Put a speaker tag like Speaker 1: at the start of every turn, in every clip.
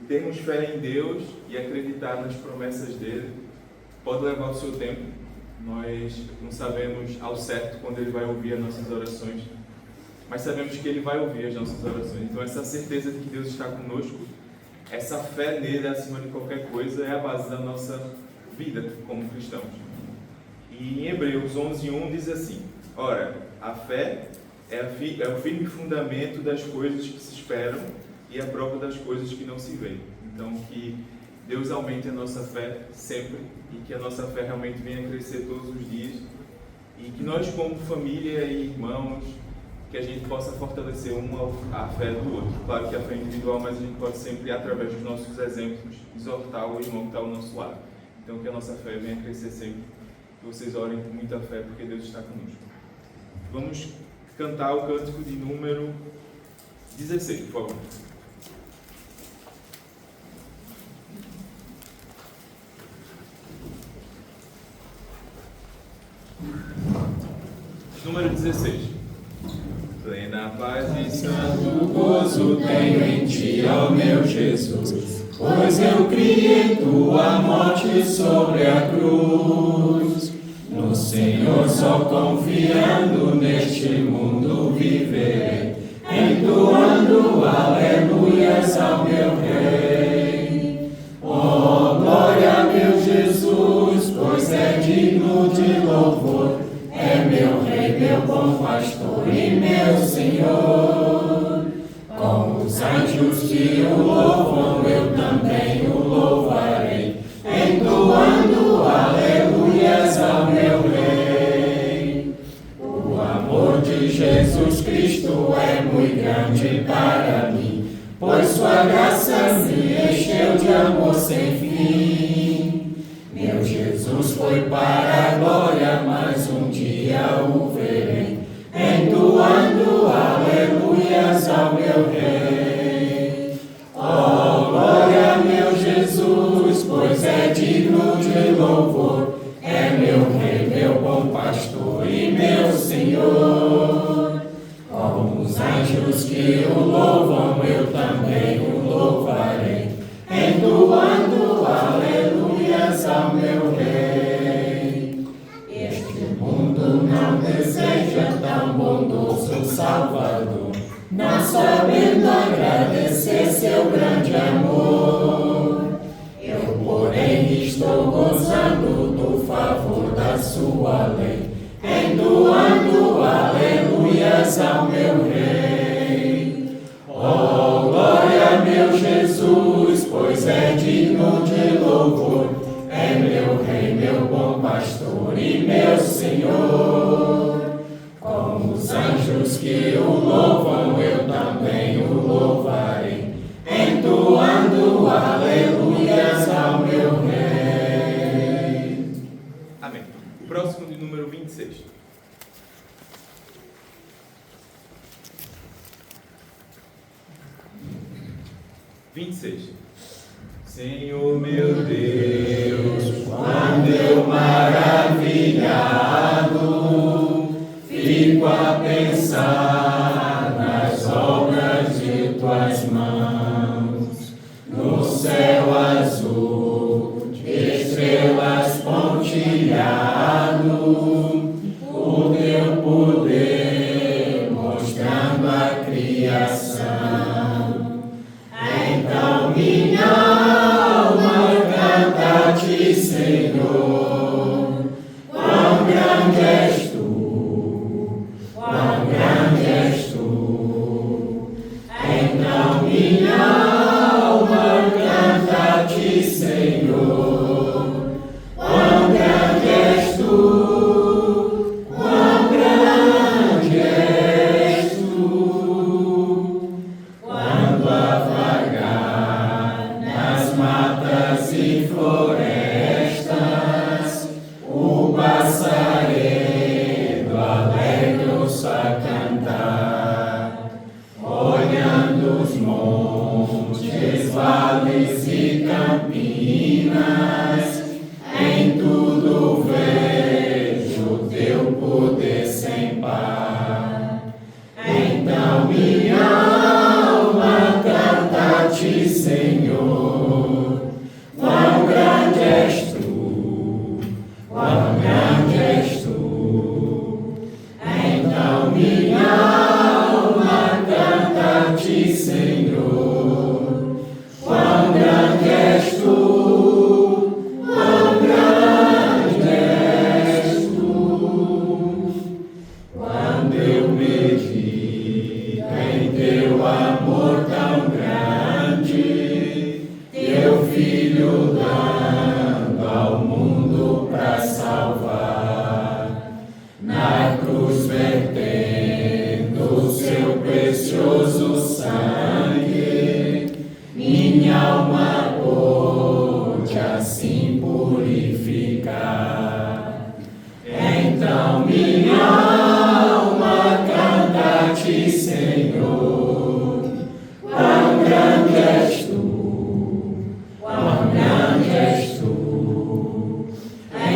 Speaker 1: termos fé em Deus e acreditar nas promessas dele pode levar o seu tempo. Nós não sabemos ao certo quando ele vai ouvir as nossas orações, mas sabemos que ele vai ouvir as nossas orações. Então essa certeza de que Deus está conosco, essa fé nele acima de qualquer coisa, é a base da nossa vida como cristãos. E em Hebreus 11:1 diz assim: ora, a fé é o firme fundamento das coisas que se esperam e a prova das coisas que não se veem. Então, que Deus aumente a nossa fé sempre e que a nossa fé realmente venha a crescer todos os dias e que nós, como família e irmãos, que a gente possa fortalecer a fé do outro. Claro que a fé é individual, mas a gente pode sempre, através dos nossos exemplos, exortar o irmão que está ao nosso lado. Então, que a nossa fé venha a crescer sempre. Que vocês orem com muita fé, porque Deus está conosco. Vamos cantar o cântico de número 16, por favor. Número 16. Plena paz e santo
Speaker 2: gozo tenho em ti, ó meu Jesus, pois eu criei tua morte sobre a cruz. No Senhor só confiando neste mundo viverei, entoando aleluias ao meu Rei. Oh, glória, meu Jesus, pois é digno de louvor, é meu Rei, meu bom pastor e meu Senhor. Com os anjos que o louvam, eu também o louvarei, entoando aleluias ao meu Rei. O amor de Jesus Cristo é muito grande para mim, pois sua graça me encheu de amor sem fim. Meu Jesus foi para a glória, mas um dia o verei, entoando aleluias ao meu Rei. Oh, glória, meu Jesus, pois é digno de louvor, é meu Rei, meu bom pastor e meu Senhor. Com os anjos que o louvam, eu também o louvarei, entoando aleluias ao meu Rei. Este mundo não deseja tão bondoso Salvador, não sabendo agradecer seu grande amor. Eu, porém, estou gozando do favor da sua lei, entoando aleluias ao meu Rei. Oh, glória, meu Jesus, pois é digno de louvor, é meu Rei, meu bom pastor e meu Senhor. Com os anjos que o louvam, eu também o louvarei, entoando aleluias ao meu Rei.
Speaker 1: Amém. O próximo de número 26. Senhor meu Deus,
Speaker 2: quando eu maravilhado fico a pensar nas obras de tuas mãos, no céu azul, de estrelas pontilhado, o teu poder mostrando a criação. Então minha alma canta a ti, Senhor, quão grande és tu, quão grande és tu. Então minha alma canta a ti, Senhor, quão grande és tu, quão grande és tu. Quando a vagar nas matas e florestas, o passaredo alegre-se a cantar, olhando os montes, vales e campinas, em tudo vejo o teu poder sem par. Então minha alma canta a ti, Senhor, Senhor. Quão grande és tu, quão grande és tu. Então minha alma canta a ti, Senhor. Quão grande és tu, quão grande és tu. Quando eu medito em teu amor tão grande, teu Filho dando ao mundo pra salvar, na cruz vertendo seu precioso sangue, minha alma pôde assim purificar. Então minha alma canta a ti, Senhor. Quão grande és tu, quão grande és tu.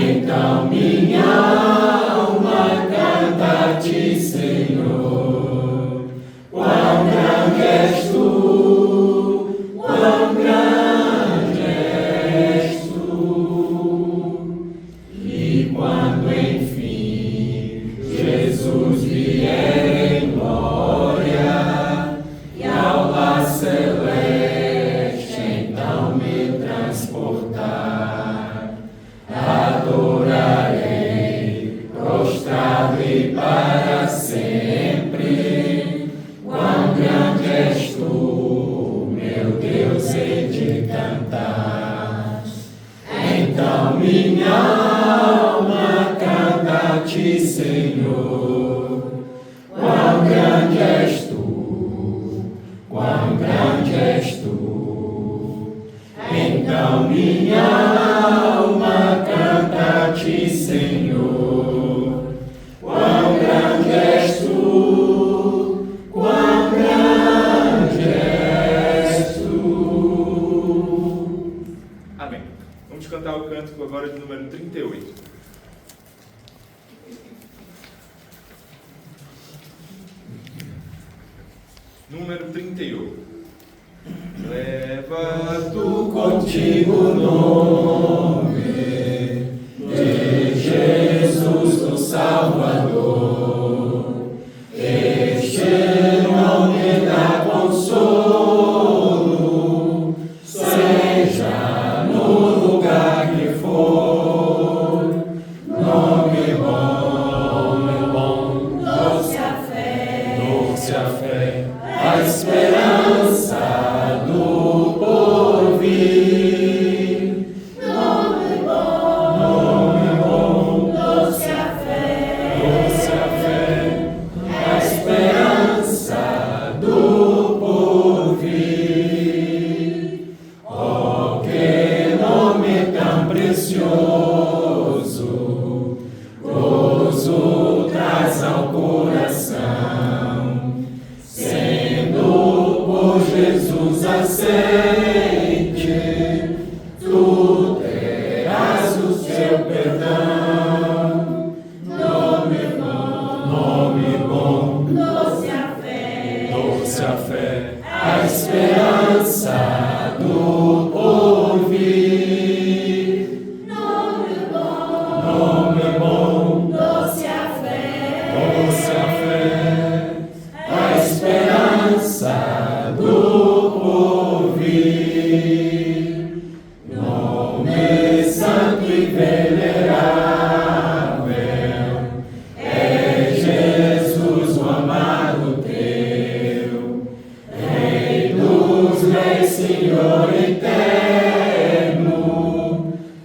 Speaker 2: Então minha alma canta a ti, Senhor. Quão grande és tu, quão grande és tu. E quando enfim Jesus vier em glória e ao lar celeste então me transportar, adorarei prostrado e para sempre. Quão grande és tu, meu Deus, hei de cantar. Então minha alma canta a ti, Senhor. Quão grande és tu, quão grande és tu. Então minha alma canta a ti, Senhor. Quão grande és tu, quão grande és tu.
Speaker 1: Amém. Vamos cantar o cântico agora de número 38. Número 38. Leva tu
Speaker 2: Contigo o nome de Jesus, o Salvador. Este nome dá consolo, seja no lugar que for. Nome bom, doce a fé, a esperança do porvir. Nome bom, doce a fé, a esperança do porvir. Oh, que nome tão precioso, gozo traz ao coração, sendo por Jesus aceite, tu terás o seu perdão. Nome bom, doce a fé, a esperança do porvir. Nome bom, doce a fé, a esperança do porvir. Nome santo e venerável é Jesus, o amado teu, Rei dos reis, Senhor eterno,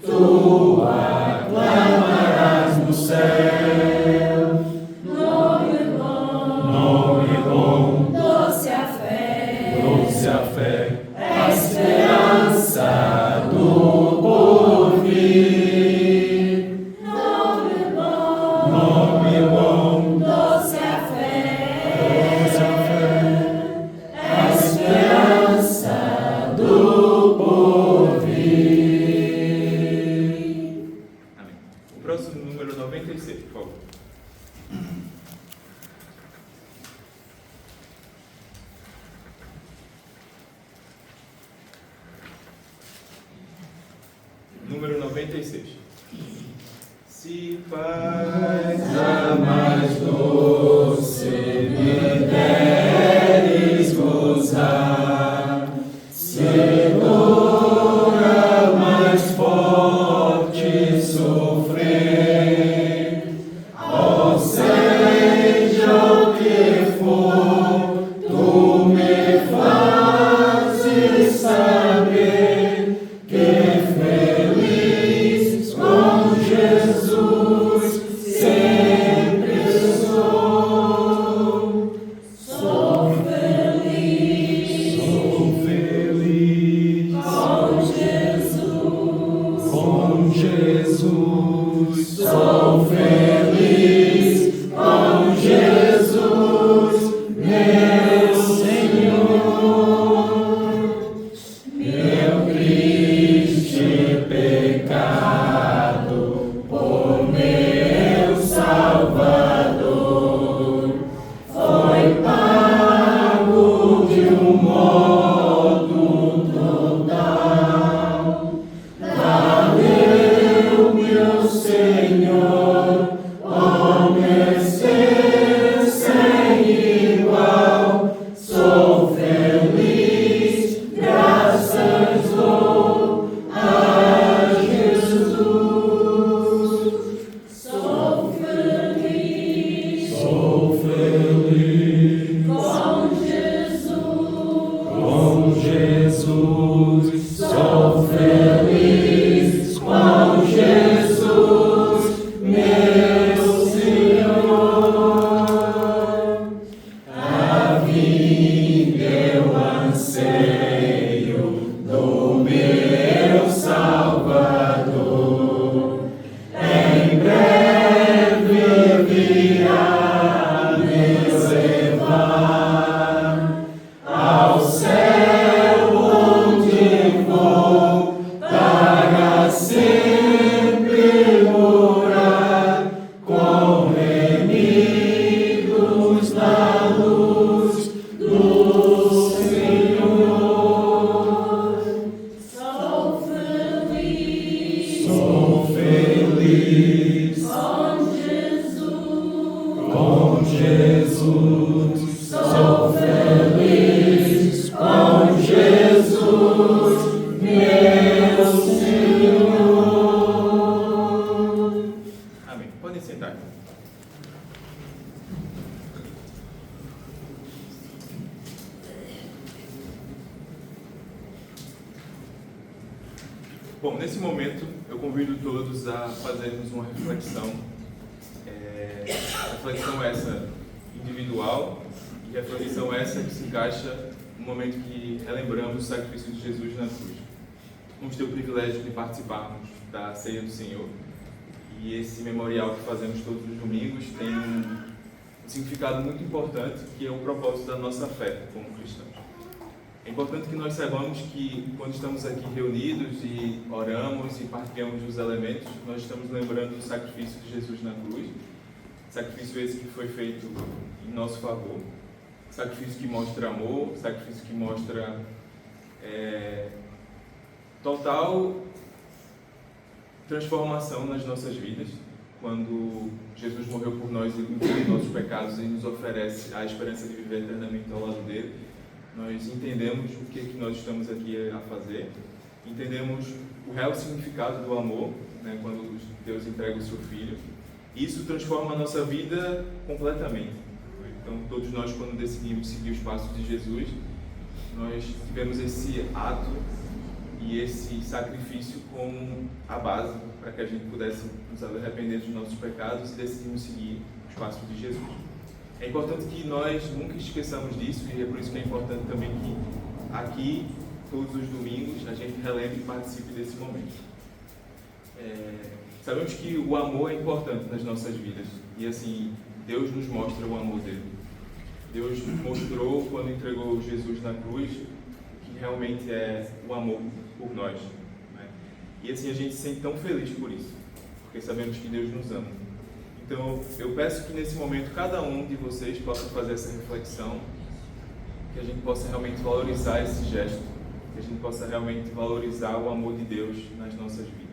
Speaker 2: tu aclamarás no céu. Nome bom, doce a fé, a esperança do porvir. Nome bom, doce a fé, a esperança do porvir.
Speaker 1: Amém. O próximo número 96, por favor. 96. Se paz
Speaker 2: jamais doce me deres gozar, Senhora, mais forte sofrer, ó seja o que for, tu me fazes saber que feliz com Jesus sempre sou. Sou feliz com Jesus. Com Jesus. Sou feliz com Jesus, meu Senhor, meu triste pecado, por meu Salvador, foi pago de um modo total. Valeu, meu Senhor, ó mercê sem igual. Sou feliz, graças dou a Jesus. Sou feliz com Jesus. Sou feliz com Jesus, meu Senhor. A vinda eu anseio do meu Salvador. Em breve virá me levar ao céu, onde vou para sempre morar com amigos na luz do Senhor. Sou feliz com Jesus. Sou feliz com Jesus, meu Senhor.
Speaker 1: Amém. Podem sentar. Bom, nesse momento eu convido todos a fazermos uma reflexão. Reflexão essa individual e reflexão essa que se encaixa no momento que relembramos o sacrifício de Jesus na cruz. Vamos ter o privilégio de participarmos da Ceia do Senhor. E esse memorial que fazemos todos os domingos tem um significado muito importante, que é o propósito da nossa fé como cristãos. É importante que nós saibamos que quando estamos aqui reunidos e oramos e partilhamos os elementos, nós estamos lembrando do sacrifício de Jesus na cruz, sacrifício esse que foi feito em nosso favor, sacrifício que mostra amor, sacrifício que mostra total transformação nas nossas vidas, quando Jesus morreu por nós e limpa os nossos pecados e nos oferece a esperança de viver eternamente ao lado dele. Nós entendemos o que nós estamos aqui a fazer, entendemos o real significado do amor, né, quando Deus entrega o seu Filho. Isso transforma a nossa vida completamente. Então, todos nós, quando decidimos seguir os passos de Jesus, nós tivemos esse ato e esse sacrifício como a base para que a gente pudesse nos arrepender dos nossos pecados e decidimos seguir os passos de Jesus. É importante que nós nunca esqueçamos disso, e é por isso que é importante também que aqui, todos os domingos, a gente relembre e participe desse momento. Sabemos que o amor é importante nas nossas vidas, e assim, Deus nos mostra o amor dele. Deus mostrou, quando entregou Jesus na cruz, que realmente é o amor por nós, né? E assim, a gente se sente tão feliz por isso, porque sabemos que Deus nos ama. Então, eu peço que nesse momento cada um de vocês possa fazer essa reflexão, que a gente possa realmente valorizar esse gesto, que a gente possa realmente valorizar o amor de Deus nas nossas vidas.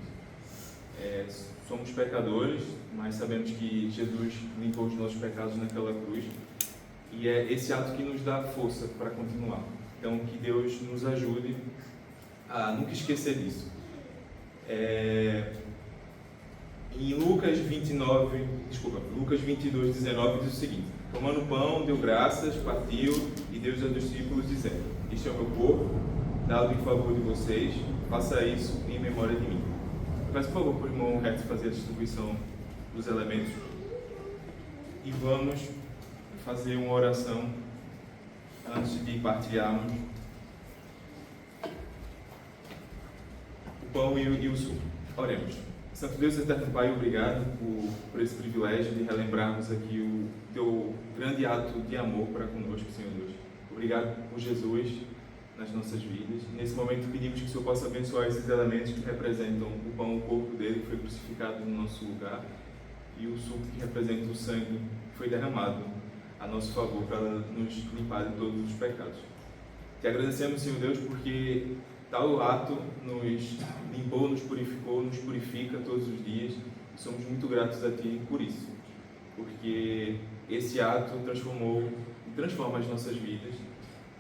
Speaker 1: Somos pecadores, mas sabemos que Jesus limpou os nossos pecados naquela cruz, e é esse ato que nos dá força para continuar. Então, que Deus nos ajude a nunca esquecer disso. Em Lucas 22, 19 diz o seguinte: tomando o pão, deu graças, partiu e deu aos discípulos, dizendo: este é o meu corpo, dado em favor de vocês, faça isso em memória de mim. Peço por favor para o irmão Rex fazer a distribuição dos elementos e vamos fazer uma oração antes de partilharmos o pão e o suco. Oremos. Santo Deus, eterno Pai, obrigado por esse privilégio de relembrarmos aqui o teu grande ato de amor para conosco, Senhor Deus. Obrigado por Jesus nas nossas vidas. Nesse momento pedimos que o Senhor possa abençoar esses elementos que representam o pão, o corpo dele que foi crucificado no nosso lugar, e o suco que representa o sangue que foi derramado a nosso favor para nos limpar de todos os pecados. Te agradecemos, Senhor Deus, porque tal ato nos limpou, nos purificou, nos purifica todos os dias, e somos muito gratos a Ti por isso, porque esse ato transforma as nossas vidas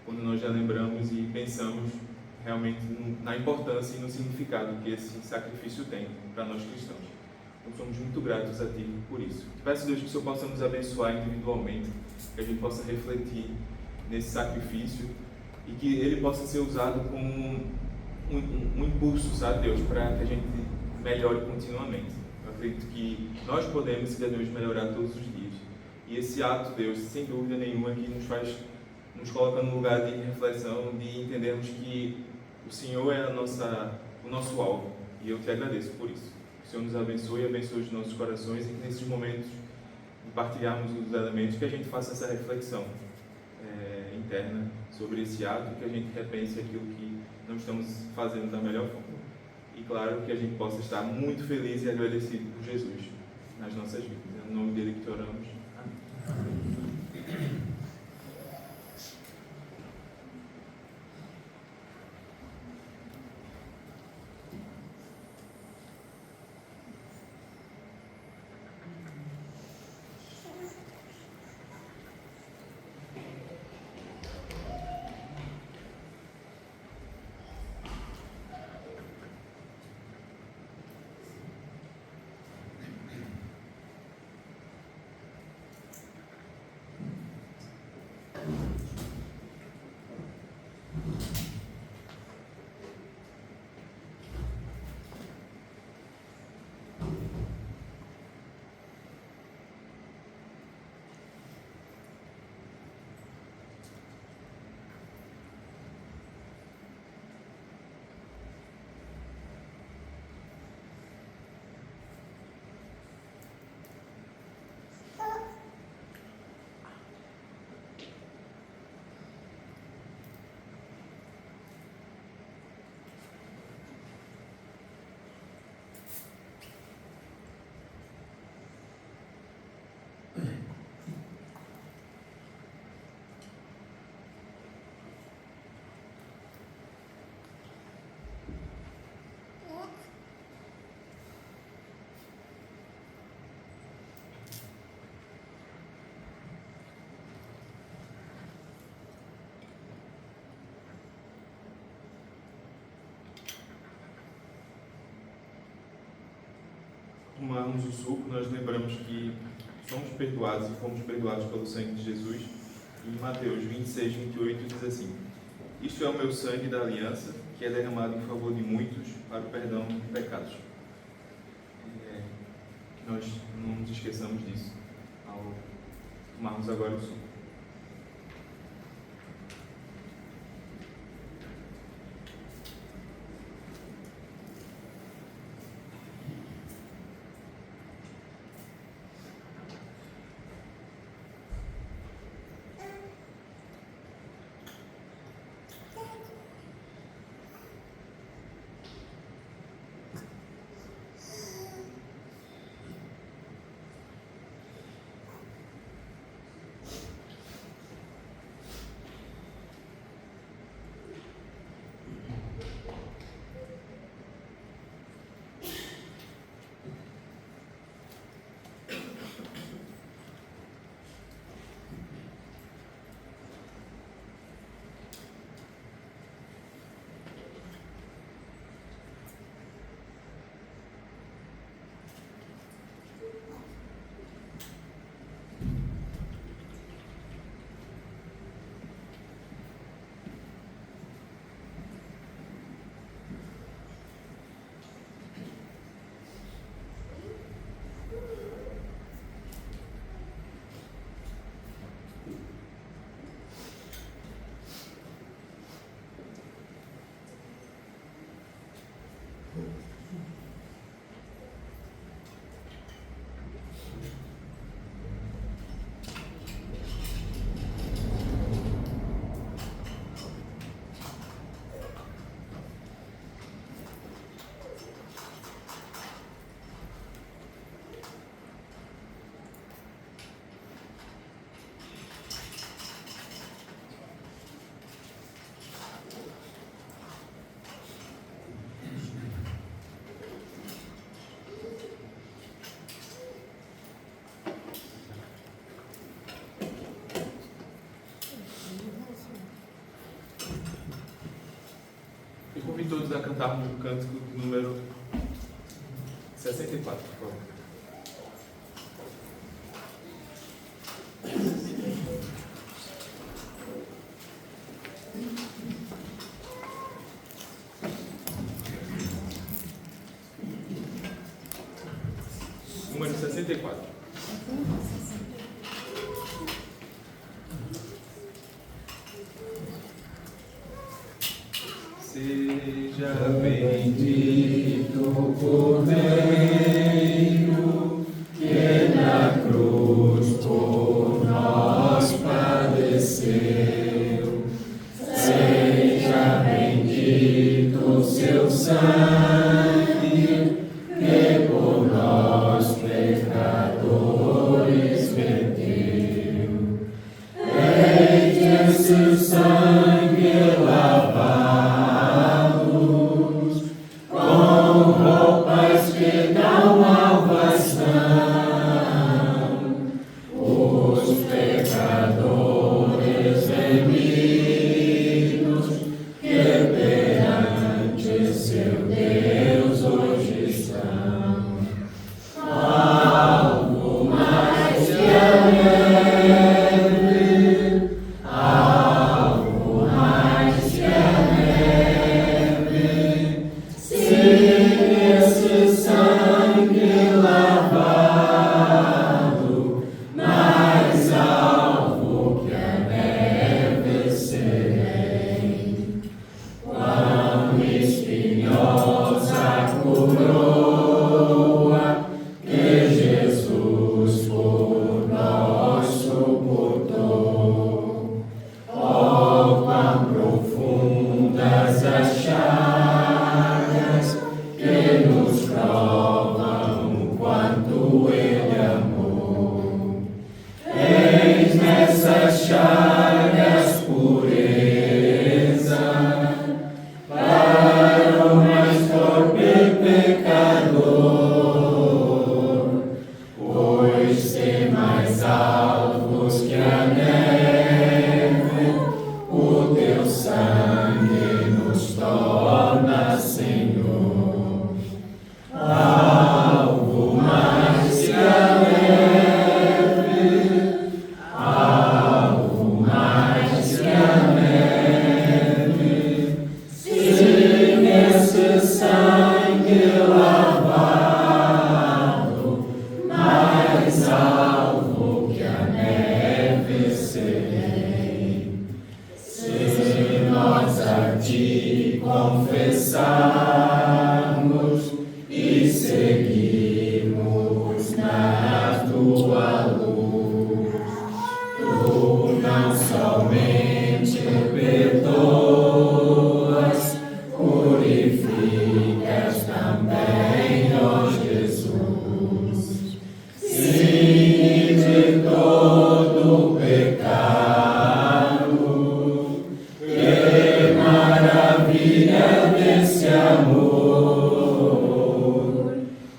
Speaker 1: quando nós já lembramos e pensamos realmente na importância e no significado que esse sacrifício tem para nós cristãos. Então somos muito gratos a Ti por isso. Te peço, Deus, que o Senhor possa nos abençoar individualmente, que a gente possa refletir nesse sacrifício e que ele possa ser usado como um impulso, sabe, Deus, para que a gente melhore continuamente. Eu acredito que nós podemos, se Deus, melhorar todos os dias. E esse ato, Deus, sem dúvida nenhuma, que nos coloca num lugar de reflexão, de entendermos que o Senhor é o nosso alvo. E eu Te agradeço por isso. Que o Senhor nos abençoe e abençoe os nossos corações, e que nesses momentos de partilharmos os elementos, que a gente faça essa reflexão interna sobre esse ato, e que a gente repense aquilo que não estamos fazendo da melhor forma. E claro, que a gente possa estar muito feliz e agradecido por Jesus nas nossas vidas. É no nome dele que te oramos. Amém. Tomarmos o suco, nós lembramos que somos perdoados e fomos perdoados pelo sangue de Jesus. E em Mateus 26, 28 diz assim: isto é o meu sangue da aliança, que é derramado em favor de muitos para o perdão de pecados. Que nós não nos esqueçamos disso ao tomarmos agora o suco. convido todos a cantarmos o cântico número 64, por favor. Número 64. Seja bendito o Cordeiro que na cruz por nós padeceu. Seja bendito o seu sangue que por nós pecadores verteu. Eis esse sangue lavado que dão salvação, os pecadores remidos que perante seu Deus hoje estão. Algo mais que a neve, algo mais que a neve, sangue lavado, mais alvo que a neve serei. Quão espinhosa a coroa que Jesus por nós suportou. Oh, quão profundas as chagas que nos provam o quanto Ele amou. Eis nessas chagas pureza para o mais torpe pecador, pois ser mais alvos que a neve, o teu sangue nos torna Senhor. Algo mais que a neve, algo mais que a neve, sim, esse sangue lavado, mais alvo que a neve serei. Se nós a ti confessarmos e seguimos na tua luz, tu não somente perdoas, purificas também, ó Jesus. Sim, de todo pecado, que maravilha desse amor,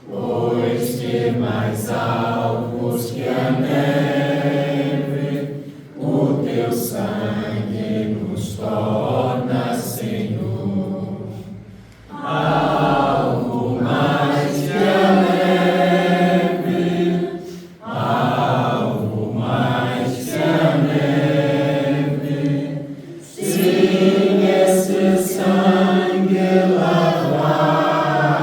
Speaker 1: pois que mais alvos que a neve, o teu sangue nos torna Senhor. Algo mais que a neve, algo mais que a neve, sim, esse sangue lavado,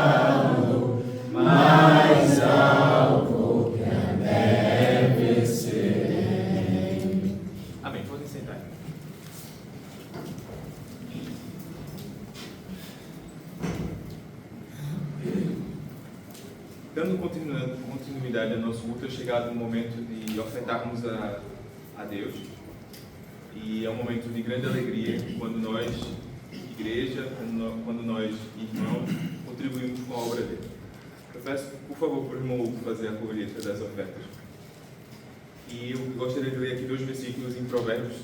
Speaker 1: mais alvo que a neve serei. Amém. Podem sentar. Dando continuidade ao nosso culto, é chegado o momento de ofertarmos a Deus. E é um momento de grande alegria quando nós, igreja, quando nós, irmãos, contribuímos com a obra dele. Eu peço, por favor, para o irmão Hugo fazer a colheita das ofertas. E eu gostaria de ler aqui 2 versículos em Provérbios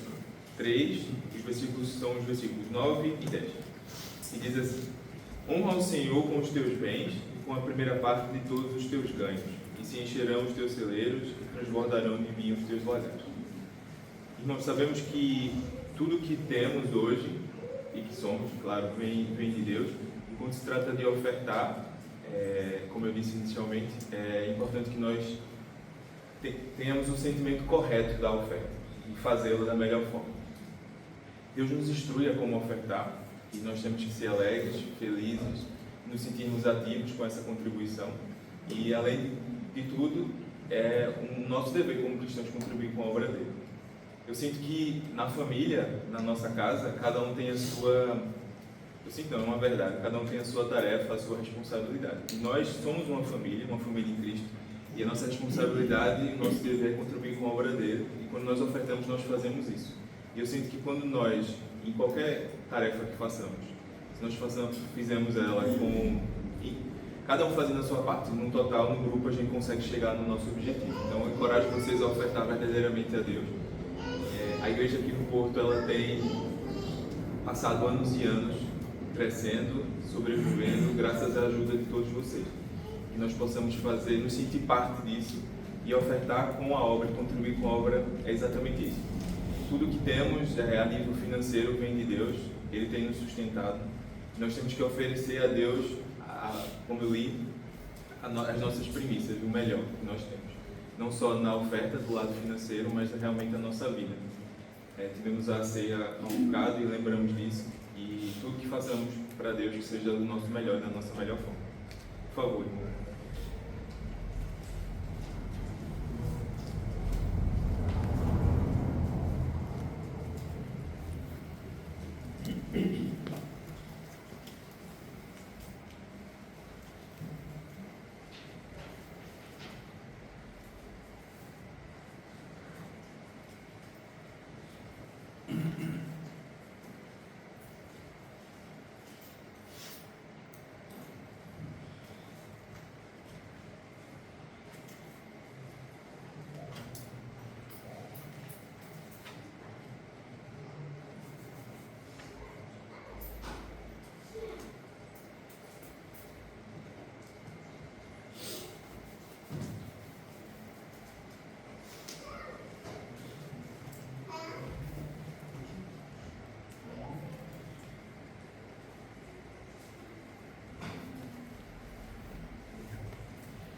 Speaker 1: 3. Os versículos são os versículos 9 e 10. E diz assim: honra ao Senhor com os teus bens e com a primeira parte de todos os teus ganhos, e se encherão os teus celeiros e transbordarão de vinho os teus lagares. Irmãos, sabemos que tudo que temos hoje e que somos, claro, vem de Deus. E quando se trata de ofertar, como eu disse inicialmente, é importante que nós tenhamos o sentimento correto da oferta e fazê-la da melhor forma. Deus nos instrui a como ofertar e nós temos que ser alegres, felizes, nos sentirmos ativos com essa contribuição. E, além de tudo, é um nosso dever como cristãos contribuir com a obra dele. Eu sinto que na família, na nossa casa, cada um tem a sua... Eu sinto não, é uma verdade. Cada um tem a sua tarefa, a sua responsabilidade. E nós somos uma família em Cristo. E a nossa responsabilidade e o nosso dever é contribuir com a obra dele. E quando nós ofertamos, nós fazemos isso. E eu sinto que quando nós, em qualquer tarefa que façamos, se nós fizemos ela com... Cada um fazendo a sua parte, no total, no grupo, a gente consegue chegar no nosso objetivo. Então, eu encorajo vocês a ofertar verdadeiramente a Deus. A igreja aqui no Porto, ela tem passado anos e anos crescendo, sobrevivendo, graças à ajuda de todos vocês. Que nós possamos nos sentir parte disso e ofertar com a obra, contribuir com a obra, é exatamente isso. Tudo que temos a nível financeiro vem de Deus, Ele tem nos sustentado. Nós temos que oferecer a Deus, como eu li, as nossas primícias, o melhor que nós temos. Não só na oferta do lado financeiro, mas realmente a nossa vida. Tivemos a ceia há um bocado e lembramos disso. E tudo que façamos para Deus que seja do nosso melhor, da nossa melhor forma. Por favor, irmão.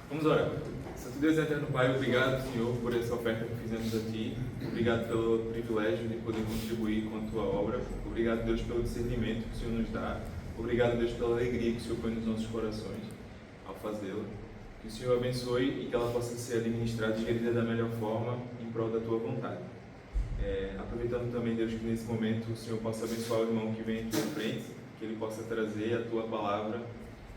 Speaker 1: Vamos orar. Santo Deus e Eterno Pai, obrigado, Senhor, por essa oferta que fizemos a Ti. Obrigado pelo privilégio de poder contribuir com a Tua obra. Obrigado, Deus, pelo discernimento que o Senhor nos dá. Obrigado, Deus, pela alegria que o Senhor põe nos nossos corações ao fazê-la. Que o Senhor abençoe e que ela possa ser administrada e gerida da melhor forma em prol da Tua vontade. Aproveitando também, Deus, que nesse momento o Senhor possa abençoar o irmão que vem aqui à frente, que ele possa trazer a Tua palavra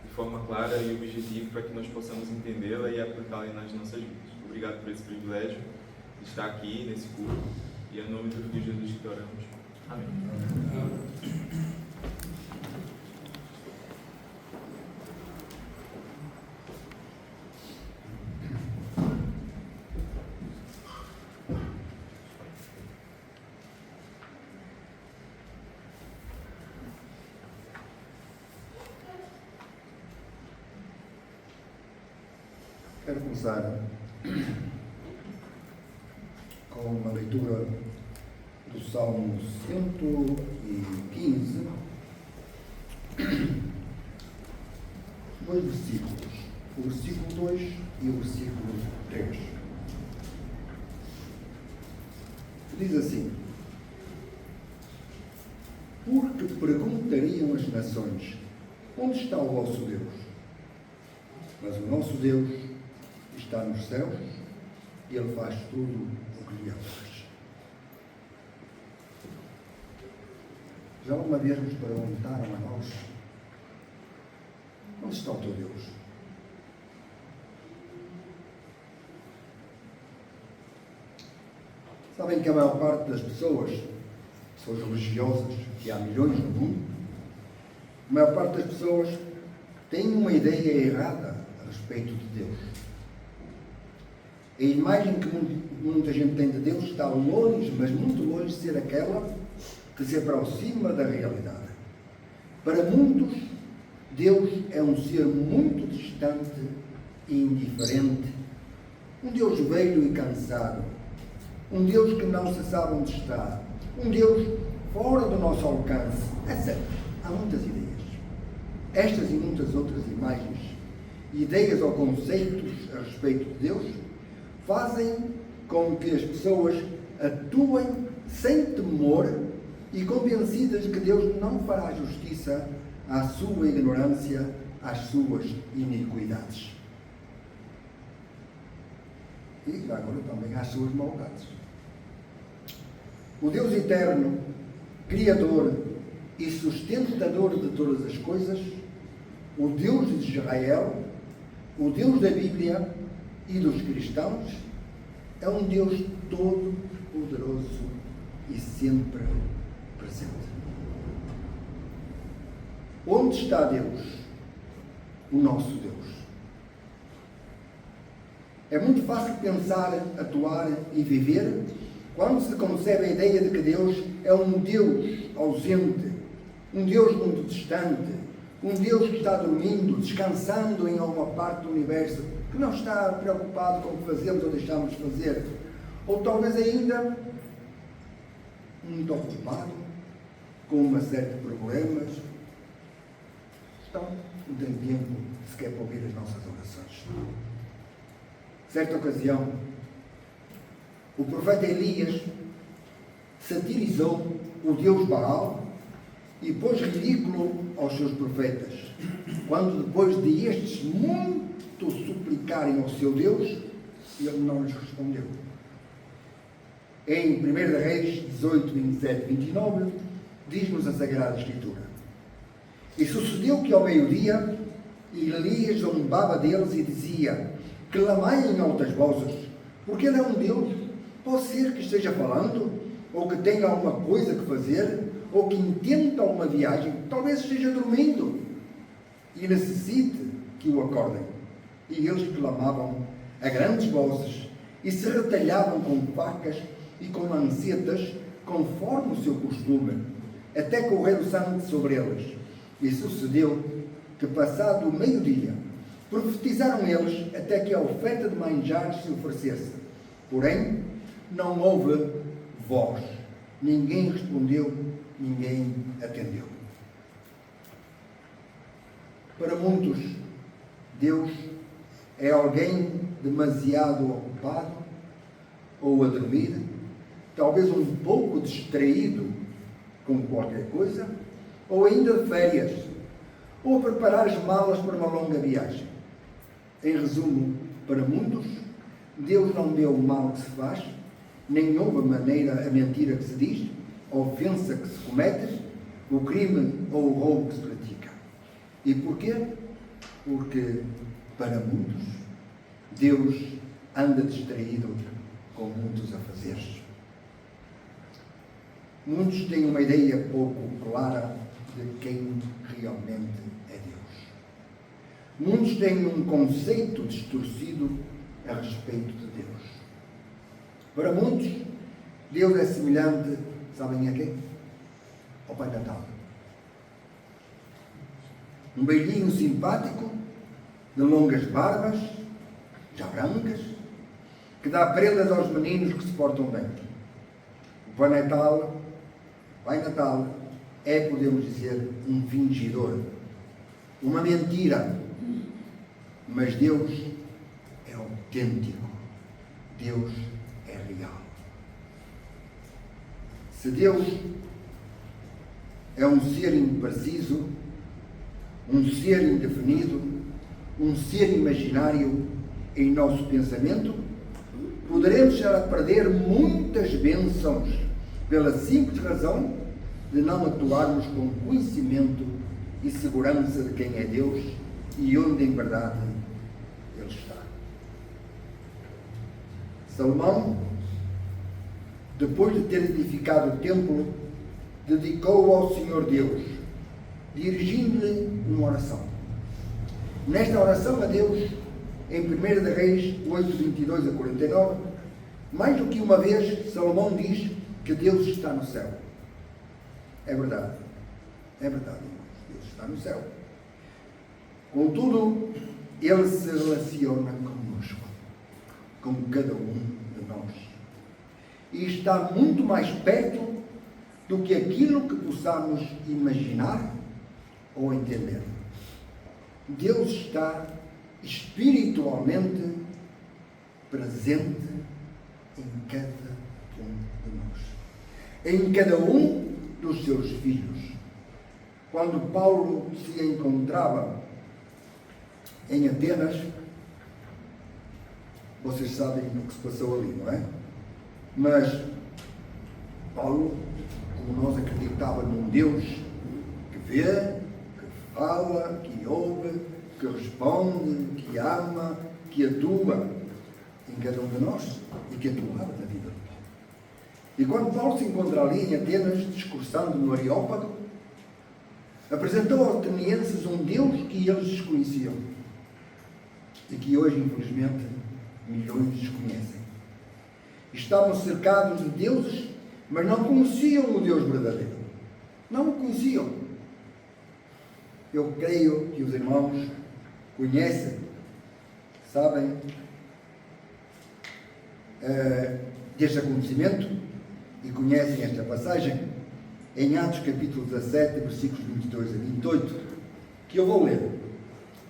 Speaker 1: de forma clara e objetiva para que nós possamos entendê-la e aplicá-la nas nossas vidas. Obrigado por esse privilégio de estar aqui nesse culto e é em nome do Filho de Jesus que oramos. Amém.
Speaker 3: Quero começar com uma leitura do Salmo 115, dois versículos, o versículo 2 e o versículo 3. Diz assim: porque perguntariam as nações, onde está o vosso Deus? Mas o nosso Deus está nos céus e Ele faz tudo o que lhe apraz. Já alguma vez nos perguntaram a nós, onde está o teu Deus? Sabem que a maior parte das pessoas religiosas, que há milhões no mundo, a maior parte das pessoas tem uma ideia errada a respeito de Deus. A imagem que muita gente tem de Deus está longe, mas muito longe de ser aquela que se aproxima da realidade. Para muitos, Deus é um ser muito distante e indiferente, um Deus velho e cansado, um Deus que não se sabe onde está, um Deus fora do nosso alcance. É certo, há muitas ideias. Estas e muitas outras imagens, ideias ou conceitos a respeito de Deus, fazem com que as pessoas atuem sem temor e convencidas de que Deus não fará justiça à sua ignorância, às suas iniquidades. E agora também às suas maldades. O Deus eterno, Criador e sustentador de todas as coisas, o Deus de Israel, o Deus da Bíblia e dos cristãos, é um Deus todo-poderoso e sempre presente. Onde está Deus? O nosso Deus. É muito fácil pensar, atuar e viver quando se concebe a ideia de que Deus é um Deus ausente, um Deus muito distante, um Deus que está dormindo, descansando em alguma parte do universo, que não está preocupado com o que fazemos ou deixamos de fazer, ou talvez ainda muito ocupado com uma série de problemas. Então, não tem tempo sequer para ouvir as nossas orações. Certa ocasião, o profeta Elias satirizou o Deus Baal e pôs ridículo aos seus profetas, quando depois de estes muito suplicarem ao seu Deus, ele não lhes respondeu. Em 1 Reis 18, 27 e 29, diz-nos a Sagrada Escritura: E sucedeu que ao meio-dia, Elias zombava deles e dizia: Clamai em altas vozes, porque ele é um Deus. Pode ser que esteja falando, ou que tenha alguma coisa que fazer, ou que intenta uma viagem, talvez esteja dormindo e necessite que o acordem. E eles clamavam a grandes vozes e se retalhavam com facas e com lancetas, conforme o seu costume, até correr o sangue sobre eles. E sucedeu que, passado o meio-dia, profetizaram eles até que a oferta de manjares se oferecesse. Porém, não houve voz. Ninguém respondeu, ninguém atendeu. Para muitos, Deus é alguém demasiado ocupado ou a dormir, talvez um pouco distraído com qualquer coisa, ou ainda de férias, ou a preparar as malas para uma longa viagem. Em resumo, para muitos, Deus não deu o mal que se faz, nem houve a mentira que se diz, a ofensa que se comete, o crime ou o roubo que se pratica. E porquê? Porque, para muitos, Deus anda distraído com muitos afazeres. Muitos têm uma ideia pouco clara de quem realmente é Deus. Muitos têm um conceito distorcido a respeito de Deus. Para muitos, Deus é semelhante, sabem a quem? Ao Pai Natal. Um velhinho simpático, de longas barbas, já brancas, que dá prendas aos meninos que se portam bem. O Pai Natal é, podemos dizer, um fingidor, uma mentira. Mas Deus é autêntico. Deus é real. Se Deus é um ser impreciso, um ser indefinido, um ser imaginário em nosso pensamento, poderemos estar a perder muitas bênçãos pela simples razão de não atuarmos com conhecimento e segurança de quem é Deus e onde em verdade Ele está. Salomão, depois de ter edificado o templo, dedicou-o ao Senhor Deus, dirigindo-lhe uma oração. Nesta oração a Deus, em 1 Reis 8, 22 a 49, mais do que uma vez, Salomão diz que Deus está no céu. É verdade, irmãos, Deus está no céu. Contudo, Ele se relaciona conosco, com cada um de nós. E está muito mais perto do que aquilo que possamos imaginar ou entender. Deus está espiritualmente presente em cada um de nós, em cada um dos seus filhos. Quando Paulo se encontrava em Atenas, vocês sabem o que se passou ali, não é? Mas Paulo, como nós, acreditava num Deus que vê, que fala, que ouve, que responde, que ama, que atua em cada um de nós e que atuava na vida de Paulo. E quando Paulo se encontra ali em Atenas, discursando no Areópago, apresentou aos atenienses um Deus que eles desconheciam e que hoje, infelizmente, milhões desconhecem. Estavam cercados de deuses, mas não conheciam o Deus verdadeiro. Não o conheciam. Eu creio que os irmãos conhecem, sabem deste acontecimento e conhecem esta passagem em Atos capítulo 17, versículos 22 a 28, que eu vou ler,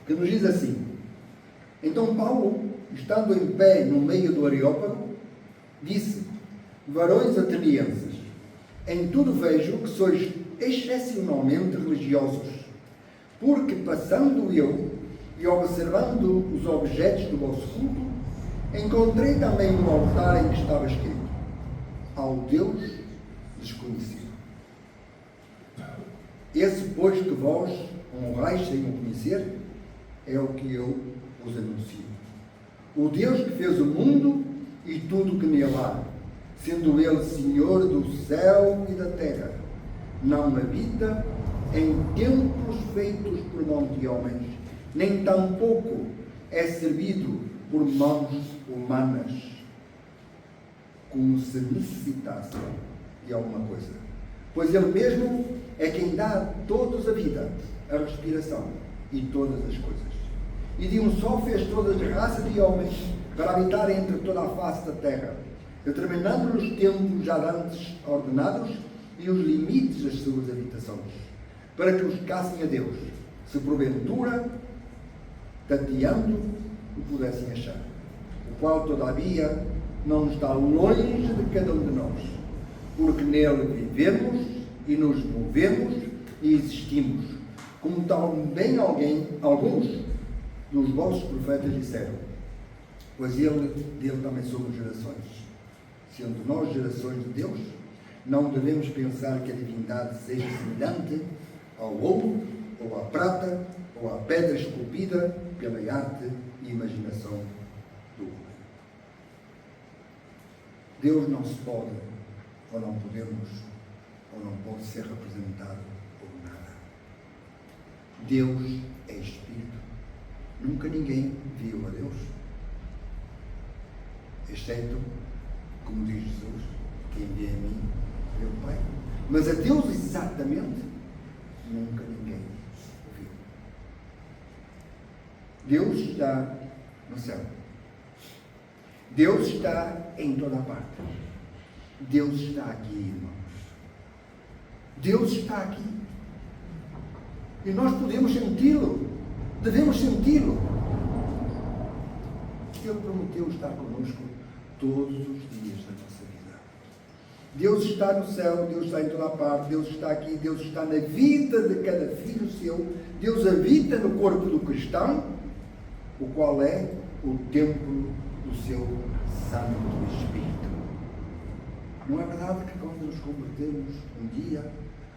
Speaker 3: que nos diz assim: Então Paulo, estando em pé no meio do Areópago, disse: Varões atenienses, em tudo vejo que sois excepcionalmente religiosos, porque passando eu e observando os objetos do vosso culto, encontrei também um altar em que estava escrito: Ao Deus desconhecido. Esse, pois, que vós honrais sem o conhecer, é o que eu vos anuncio. O Deus que fez o mundo e tudo que nele há, sendo Ele Senhor do céu e da terra, não habita em templos feitos por mão de homens, nem tampouco é servido por mãos humanas, como se necessitasse de alguma coisa. Pois Ele mesmo é quem dá a todos a vida, a respiração e todas as coisas. E de um só fez todas as raças de homens para habitar entre toda a face da terra, determinando os tempos já antes ordenados e os limites das suas habitações, para que buscassem a Deus, se porventura, tateando, o pudessem achar, o qual, todavia, não está longe de cada um de nós, porque nele vivemos e nos movemos e existimos, como também alguns dos vossos profetas disseram, pois dele também somos gerações. Sendo nós gerações de Deus, não devemos pensar que a divindade seja semelhante ao ouro, ou à prata, ou à pedra esculpida pela arte e imaginação do homem. Deus não se pode, ou não podemos, ou não pode ser representado por nada. Deus é Espírito. Nunca ninguém viu a Deus, exceto, como diz Jesus, quem vê a mim, vê o Pai. Mas a Deus exatamente, nunca ninguém viu. Deus está no céu. Deus está em toda a parte. Deus está aqui, irmãos. Deus está aqui. E nós podemos senti-lo. Devemos senti-lo. Ele prometeu estar conosco todos os dias da nossa vida. Deus está no céu, Deus está em toda a parte, Deus está aqui, Deus está na vida de cada filho seu, Deus habita no corpo do cristão, o qual é o templo do seu Santo Espírito. Não é verdade que quando nos convertemos um dia,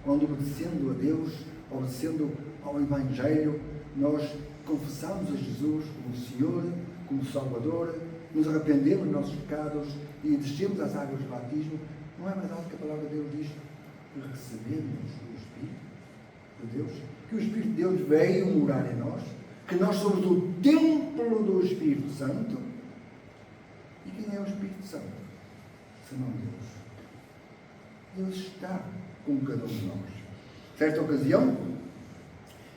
Speaker 3: quando obedecendo a Deus, obedecendo ao Evangelho, nós confessamos a Jesus como Senhor, como Salvador, nos arrependemos dos nossos pecados e descemos às águas do batismo? Não é verdade que a palavra de Deus diz que recebemos o Espírito de Deus? Que o Espírito de Deus veio morar em nós? Que nós somos o templo do Espírito Santo? E quem é o Espírito Santo? Senão Deus. Deus está com cada um de nós. Certa ocasião,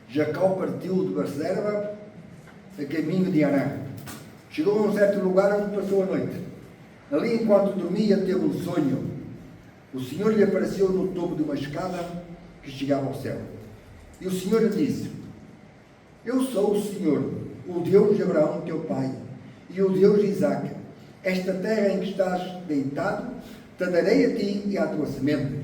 Speaker 3: Jacó partiu de Berseba a caminho de Harã. Chegou a um certo lugar onde passou a noite. Ali, enquanto dormia, teve um sonho. O Senhor lhe apareceu no topo de uma escada que chegava ao céu. E o Senhor lhe disse: Eu sou o Senhor, o Deus de Abraão, teu pai, e o Deus de Isaque. Esta terra em que estás deitado, te darei a ti e à tua semente.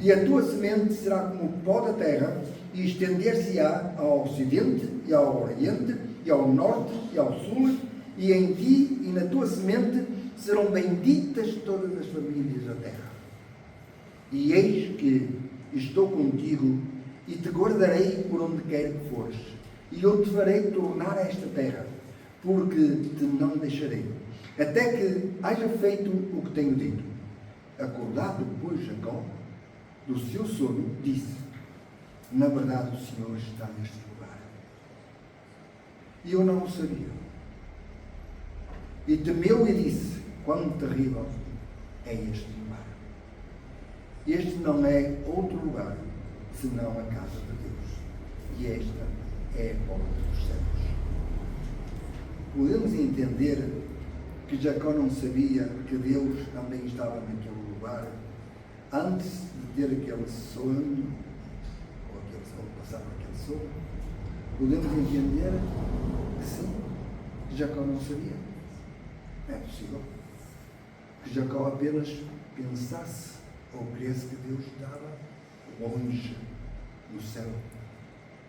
Speaker 3: E a tua semente será como o pó da terra, e estender-se-á ao ocidente, e ao oriente, e ao norte, e ao sul, e em ti e na tua semente serão benditas todas as famílias da terra. E eis que estou contigo, e te guardarei por onde quer que fores, e eu te farei tornar a esta terra, porque te não deixarei, até que haja feito o que tenho dito. Acordado, pois, Jacó, do seu sono, disse: Na verdade o Senhor está neste lugar. E eu não o sabia. E temeu e disse: Quão terrível é este lugar. Este não é outro lugar, senão a casa de Deus. E esta é a porta dos céus. Podemos entender que Jacó não sabia que Deus também estava naquele lugar antes de ter aquele sonho, ou passar por aquele sonho. Podemos entender que sim, que Jacó não sabia. É possível que Jacó apenas pensasse ou cresce que Deus estava longe no céu,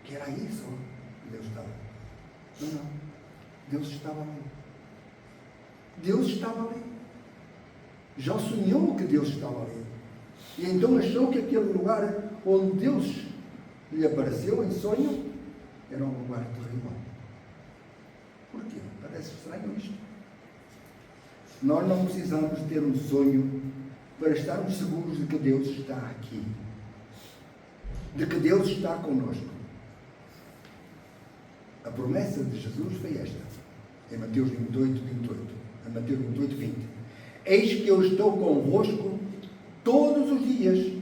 Speaker 3: que era isso que Deus estava. Não, Deus estava ali. Deus estava ali. Já sonhou que Deus estava ali. E então achou que aquele lugar onde Deus lhe apareceu em sonho era um lugar terrível. Porquê? Parece estranho isto. Nós não precisamos ter um sonho para estarmos seguros de que Deus está aqui, de que Deus está conosco. A promessa de Jesus foi esta, em Mateus 28, 28. Em Mateus 28, 20. Eis que eu estou convosco todos os dias,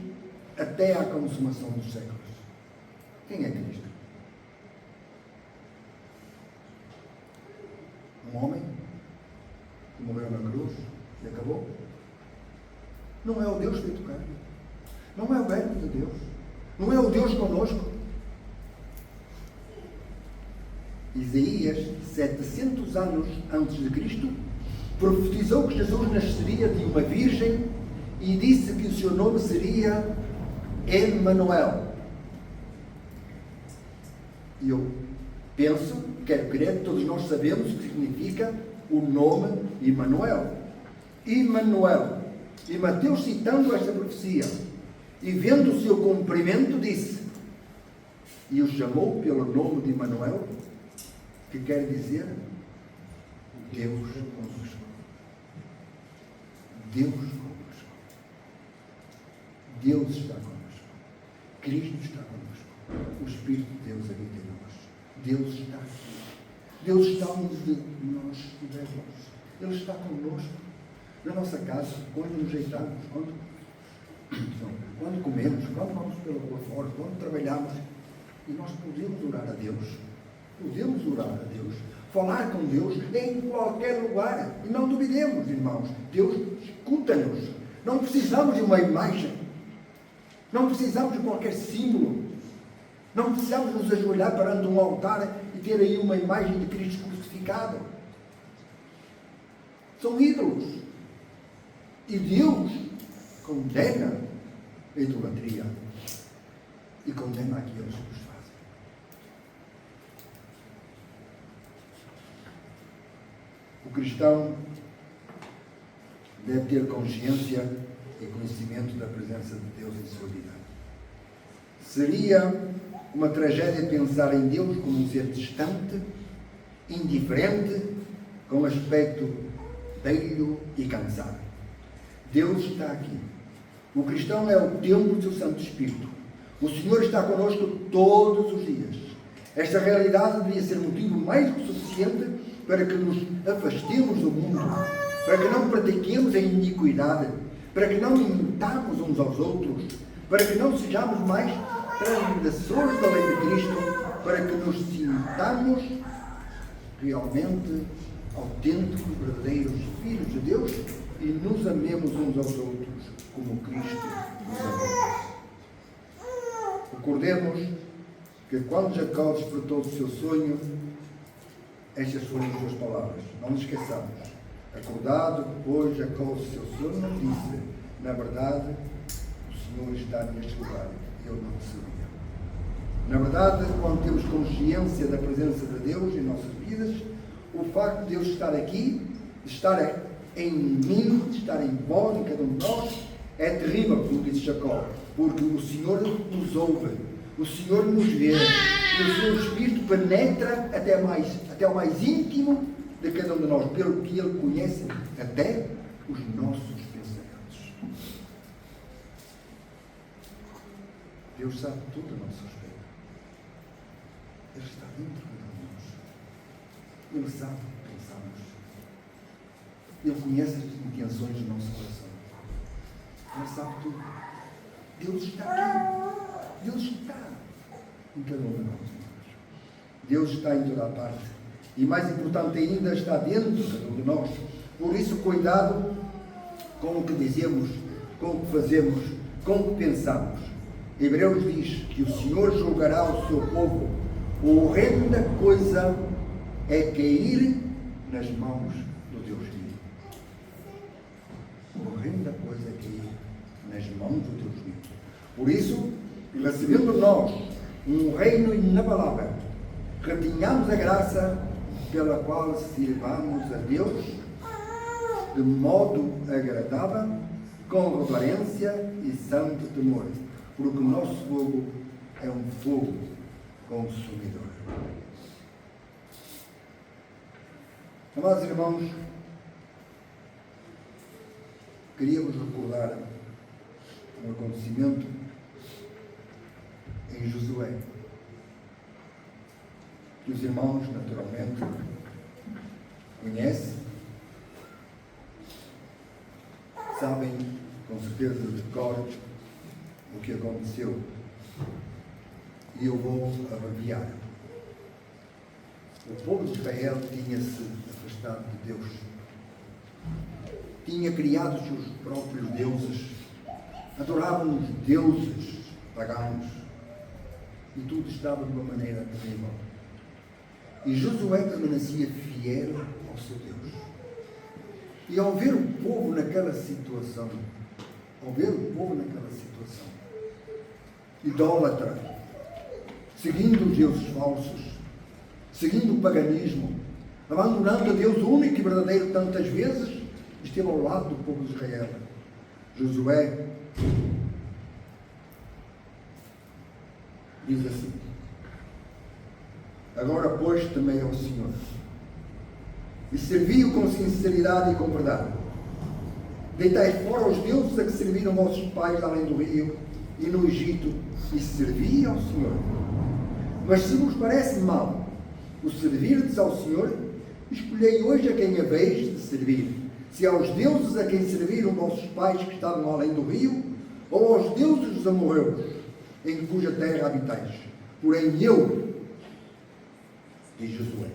Speaker 3: até à consumação dos séculos. Quem é Cristo? Um homem que morreu na cruz e acabou? Não é o Deus feito carne. Não é o Verbo de Deus. Não é o Deus conosco. Isaías, 700 anos antes de Cristo, profetizou que Jesus nasceria de uma virgem e disse que o seu nome seria Emmanuel. E eu penso, quero crer, todos nós sabemos o que significa o nome Emmanuel. Emmanuel. E Mateus, citando esta profecia e vendo o seu cumprimento, disse, e o chamou pelo nome de Emmanuel, que quer dizer Deus conosco. Deus conosco. Deus está conosco. Cristo está conosco. O Espírito de Deus habita em nós. Deus está aqui. Deus está onde nós estivermos. Ele está conosco. Na nossa casa, quando nos deitamos, quando comemos, quando vamos pela rua fora, quando trabalhamos, e nós podemos orar a Deus. Podemos orar a Deus. Falar com Deus em qualquer lugar. E não duvidemos, irmãos. Deus escuta-nos. Não precisamos de uma imagem. Não precisamos de qualquer símbolo. Não precisamos nos ajoelhar perante um altar e ter aí uma imagem de Cristo crucificado. São ídolos. E Deus condena a idolatria e condena aqueles que os fazem. O cristão deve ter consciência e conhecimento da presença de Deus em sua vida. Seria uma tragédia pensar em Deus como um ser distante, indiferente, com aspecto velho e cansado. Deus está aqui. O cristão é o templo do seu Santo Espírito. O Senhor está conosco todos os dias. Esta realidade devia ser motivo mais que suficiente para que nos afastemos do mundo, para que não pratiquemos a iniquidade, para que não imitamos uns aos outros, para que não sejamos mais transgressores da lei de Cristo, para que nos sintamos realmente autênticos, verdadeiros filhos de Deus e nos amemos uns aos outros. outros, como Cristo nos amou. Recordemos que quando Jacó despertou do seu sonho, estas foram as suas palavras. Não nos esqueçamos. Acordado, depois Jacó do seu sonho, não disse: na verdade, o Senhor está neste lugar. Eu não sabia. Na verdade, quando temos consciência da presença de Deus em nossas vidas, o facto de Deus estar aqui, de estar em mim, de estar em vós, em cada um de nós, é terrível, como disse Jacó, porque o Senhor nos ouve, o Senhor nos vê, e o seu Espírito penetra até o mais íntimo de cada um de nós, pelo que Ele conhece até os nossos pensamentos. Deus sabe tudo a nosso respeito. Ele está dentro de nós. Ele sabe o que pensamos. Ele conhece as intenções do nosso coração. Ele sabe tudo. Deus está aqui. Deus está em cada um de nós. Deus está em toda a parte. E mais importante ainda, está dentro de cada um de nós. Por isso, cuidado com o que dizemos, com o que fazemos, com o que pensamos. Hebreus diz que o Senhor julgará o seu povo. Horrenda coisa é cair nas mãos do Deus vivo. Horrenda coisa é cair nas mãos do Deus vivo. Por isso, recebendo nós um reino inabalável, retenhamos a graça pela qual sirvamos a Deus de modo agradável, com reverência e santo temor, porque o nosso fogo é um fogo consumidor. Amados irmãos, queríamos recordar um acontecimento em Josué, que os irmãos naturalmente conhecem, sabem com certeza de cor o que aconteceu, e eu vou abreviar. O povo de Israel tinha-se afastado de Deus, tinha criado os seus próprios deuses, adoravam os deuses pagãos, e tudo estava de uma maneira terrível. E Josué permanecia fiel ao seu Deus. E ao ver o povo naquela situação, idólatra, seguindo os deuses falsos, seguindo o paganismo, abandonando a Deus único e verdadeiro tantas vezes, esteve ao lado do povo de Israel. Josué diz assim: agora, pois, temei ao Senhor e servi-o com sinceridade e com verdade. Deitai fora os deuses a que serviram vossos pais além do rio e no Egito, e servi ao Senhor. Mas se vos parece mal o servirdes ao Senhor, escolhei hoje a quem haveis de servir, se aos deuses a quem serviram vossos pais que estavam além do rio, ou aos deuses dos amorreus, em cuja terra habitais. Porém eu, diz Josué,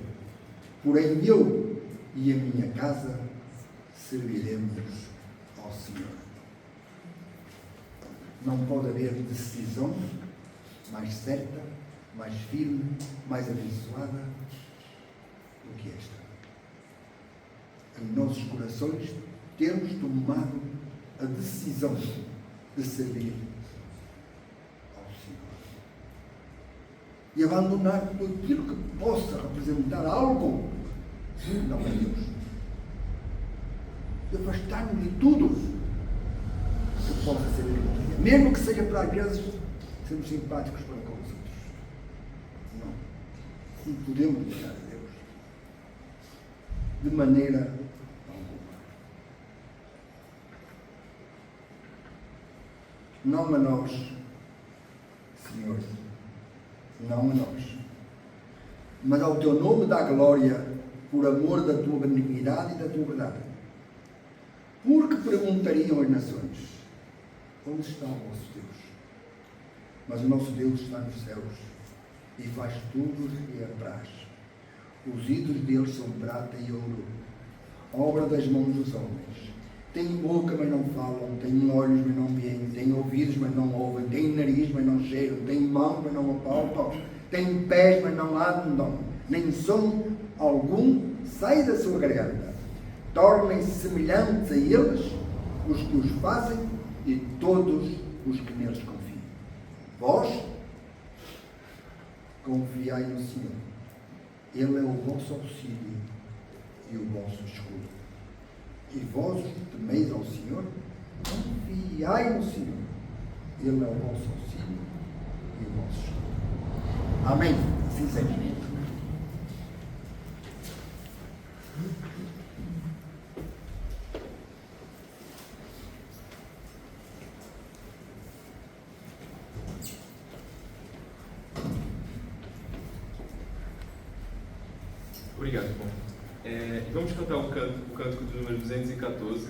Speaker 3: porém eu e a minha casa serviremos ao Senhor. Não pode haver decisão mais certa, mais firme, mais abençoada do que esta. Em nossos corações termos tomado a decisão de servir ao Senhor e abandonar tudo aquilo que possa representar algo que não é Deus, de afastar-nos de tudo que possa ser idolatria, mesmo que seja para, às vezes, sermos simpáticos para com os outros. Não podemos deixar a Deus de maneira alguma. Não a nós, Senhor, não a nós, mas ao teu nome dá glória por amor da tua benignidade e da tua verdade. Porque perguntariam as nações: onde está o vosso Deus? Mas o nosso Deus está nos céus e faz tudo o que lhe apraz. Os ídolos deles são prata e ouro, obra das mãos dos homens. têm boca, mas não falam, têm olhos, mas não veem, têm ouvidos, mas não ouvem, têm nariz, mas não cheiram, têm mãos, mas não apalpam, têm pés, mas não andam, nem som algum sai da sua garganta. Tornem-se semelhantes a eles os que os fazem e todos os que neles confiam. Vós, confiai no Senhor. Ele é o vosso auxílio e o vosso escudo. E vós temeis ao Senhor, confiai no Senhor. Ele é o vosso auxílio e o vosso escudo. Amém. Assim seja.
Speaker 1: Obrigado, irmão. Vamos cantar o cântico do número 214.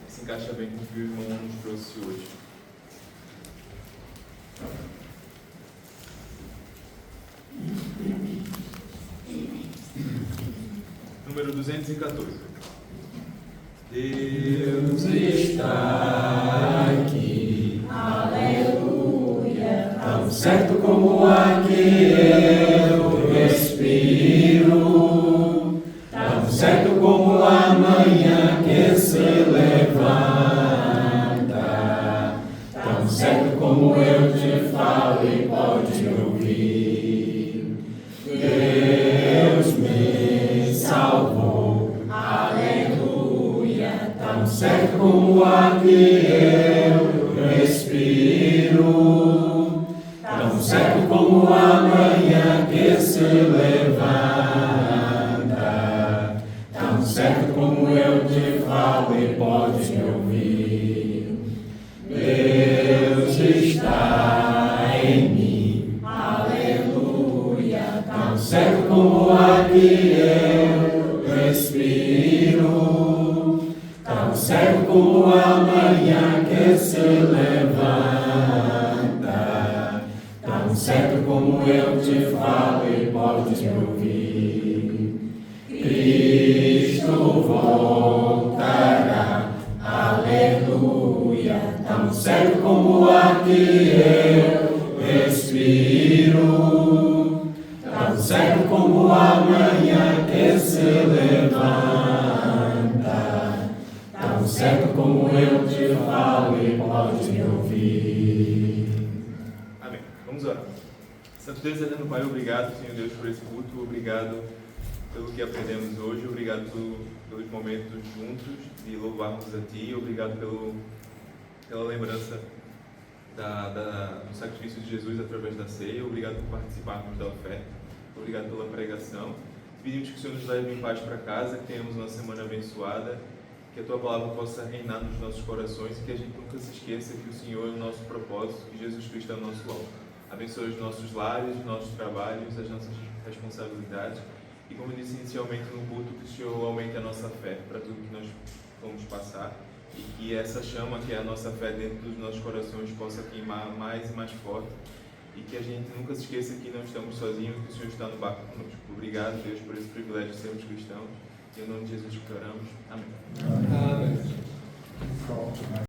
Speaker 1: Se encaixa bem com o que o irmão nos trouxe hoje. Número 214.
Speaker 2: Deus está aqui, aleluia, tão certo como o ar que eu respiro, tão certo como a manhã que se levanta, tão certo como eu te falo e pode me ouvir. Deus me salvou, aleluia, tão certo como o ar que eu respiro, tão certo como a manhã que se levanta, tão certo como eu te falo e podes me ouvir. Deus está em mim, aleluia, tão certo como o ar que eu respiro, tão certo como a manhã que se levanta, tão certo como eu te falo e podes me ouvir. Cristo voltará, aleluia, tão certo como o ar que eu respiro, tão certo como a manhã que se levanta, tão certo como eu te falo e podes me ouvir.
Speaker 1: Amém. Vamos orar. Santo Deus, eterno Pai, obrigado, Senhor Deus, por esse culto. Obrigado pelo que aprendemos hoje. Obrigado pelos momentos juntos de louvarmos a Ti. Obrigado pela lembrança do sacrifício de Jesus através da ceia. Obrigado por participarmos da oferta. Obrigado pela pregação. Pedimos que o Senhor nos leve em paz para casa, que tenhamos uma semana abençoada, que a Tua palavra possa reinar nos nossos corações e que a gente nunca se esqueça que o Senhor é o nosso propósito, que Jesus Cristo é o nosso alvo. Abençoe os nossos lares, os nossos trabalhos, as nossas responsabilidades e, como eu disse inicialmente no culto, que o Senhor aumente a nossa fé para tudo que nós vamos passar e que essa chama que é a nossa fé dentro dos nossos corações possa queimar mais e mais forte e que a gente nunca se esqueça que não estamos sozinhos, que o Senhor está no barco conosco. Obrigado, Deus, por esse privilégio de sermos cristãos. Em nome de Jesus que oramos. Amém.